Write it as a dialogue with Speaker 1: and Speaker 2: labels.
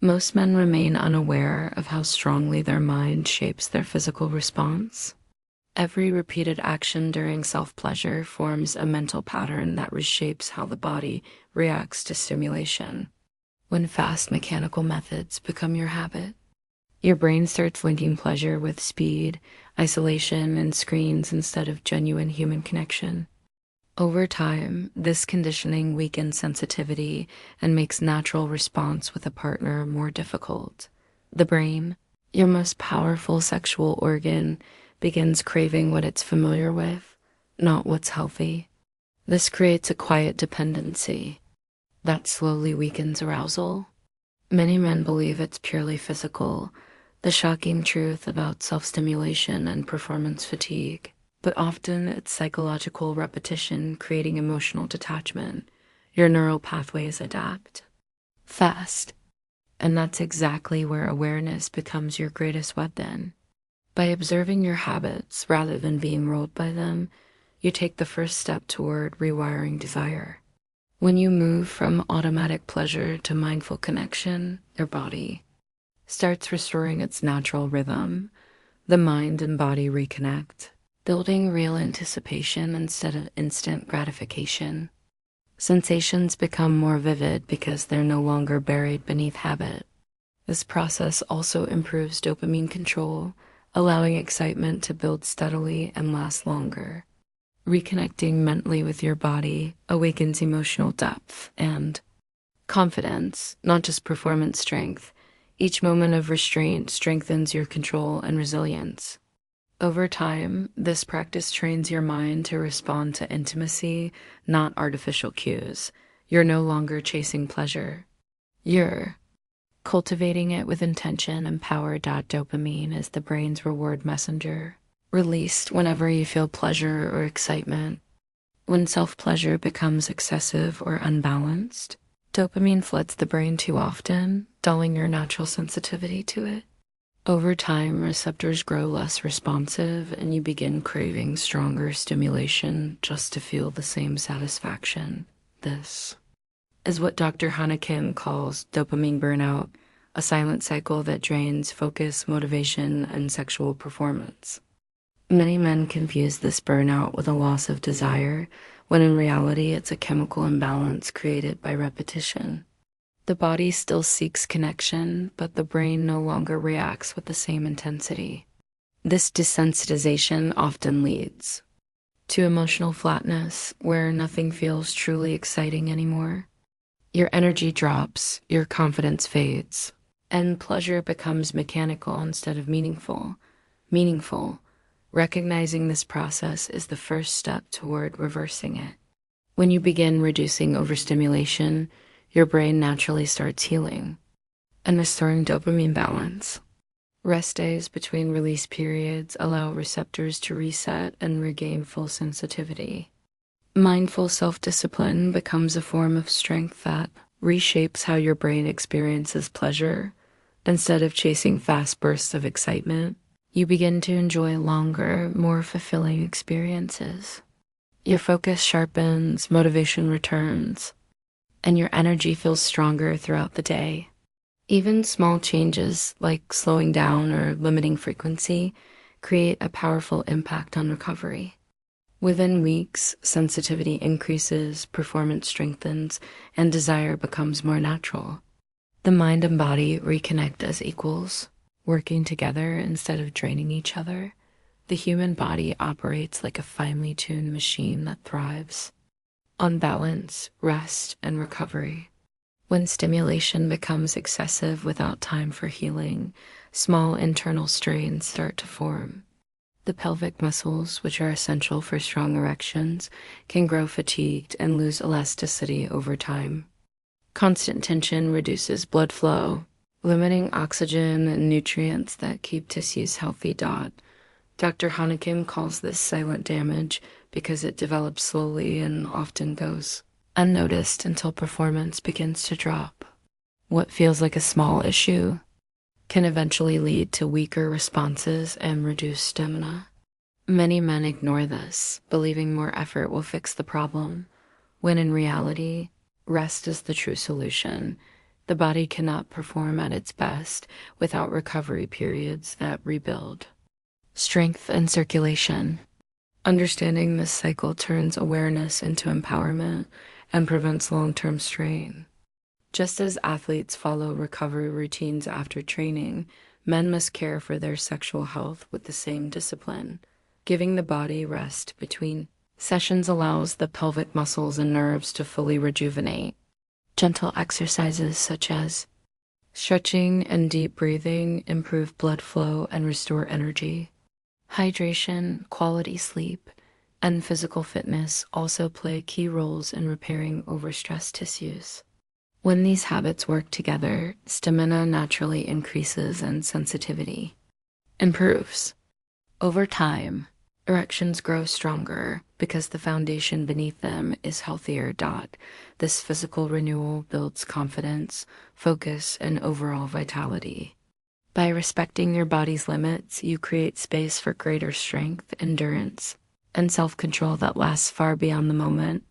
Speaker 1: Most men remain unaware of how strongly their mind shapes their physical response. Every repeated action during self-pleasure forms a mental pattern that reshapes how the body reacts to stimulation. When fast mechanical methods become your habit, your brain starts linking pleasure with speed, isolation, and screens instead of genuine human connection. Over time, this conditioning weakens sensitivity and makes natural response with a partner more difficult. The brain, your most powerful sexual organ, begins craving what it's familiar with, not what's healthy. This creates a quiet dependency that slowly weakens arousal. Many men believe it's purely physical, the shocking truth about self-stimulation and performance fatigue. But often it's psychological repetition creating emotional detachment. Your neural pathways adapt fast. And that's exactly where awareness becomes your greatest weapon. By observing your habits rather than being ruled by them, you take the first step toward rewiring desire. When you move from automatic pleasure to mindful connection, your body starts restoring its natural rhythm. The mind and body reconnect, building real anticipation instead of instant gratification. Sensations become more vivid because they're no longer buried beneath habit. This process also improves dopamine control, allowing excitement to build steadily and last longer. Reconnecting mentally with your body awakens emotional depth and confidence, not just performance strength. Each moment of restraint strengthens your control and resilience. Over time, this practice trains your mind to respond to intimacy, not artificial cues. You're no longer chasing pleasure. You're cultivating it with intention and power. Dopamine is the brain's reward messenger, released whenever you feel pleasure or excitement. When self-pleasure becomes excessive or unbalanced, dopamine floods the brain too often, dulling your natural sensitivity to it. Over time, receptors grow less responsive and you begin craving stronger stimulation just to feel the same satisfaction. This is what Dr. Hannah calls dopamine burnout, a silent cycle that drains focus, motivation, and sexual performance. Many men confuse this burnout with a loss of desire, when in reality it's a chemical imbalance created by repetition. The body still seeks connection, but the brain no longer reacts with the same intensity. This desensitization often leads to emotional flatness, where nothing feels truly exciting anymore. Your energy drops, your confidence fades, and pleasure becomes mechanical instead of meaningful. Recognizing this process is the first step toward reversing it. When you begin reducing overstimulation, your brain naturally starts healing and restoring dopamine balance. Rest days between release periods allow receptors to reset and regain full sensitivity. Mindful self-discipline becomes a form of strength that reshapes how your brain experiences pleasure. Instead of chasing fast bursts of excitement, you begin to enjoy longer, more fulfilling experiences. Your focus sharpens, motivation returns, and your energy feels stronger throughout the day. Even small changes like slowing down or limiting frequency create a powerful impact on recovery. Within weeks, sensitivity increases, performance strengthens, and desire becomes more natural. The mind and body reconnect as equals, working together instead of draining each other. The human body operates like a finely tuned machine that thrives on balance, rest, and recovery. When stimulation becomes excessive without time for healing, small internal strains start to form. The pelvic muscles, which are essential for strong erections, can grow fatigued and lose elasticity over time. Constant tension reduces blood flow, limiting oxygen and nutrients that keep tissues healthy. Dr. Hannah calls this silent damage because it develops slowly and often goes unnoticed until performance begins to drop. What feels like a small issue can eventually lead to weaker responses and reduced stamina. Many men ignore this, believing more effort will fix the problem, when in reality, rest is the true solution. The body cannot perform at its best without recovery periods that rebuild. Strength and circulation. Understanding this cycle turns awareness into empowerment and prevents long-term strain. Just as athletes follow recovery routines after training, men must care for their sexual health with the same discipline. Giving the body rest between sessions allows the pelvic muscles and nerves to fully rejuvenate. Gentle exercises such as stretching and deep breathing improve blood flow and restore energy. Hydration, quality sleep, and physical fitness also play key roles in repairing overstressed tissues. When these habits work together, stamina naturally increases and sensitivity improves. Over time, erections grow stronger because the foundation beneath them is healthier. This physical renewal builds confidence, focus, and overall vitality. By respecting your body's limits, you create space for greater strength, endurance, and self-control that lasts far beyond the moment.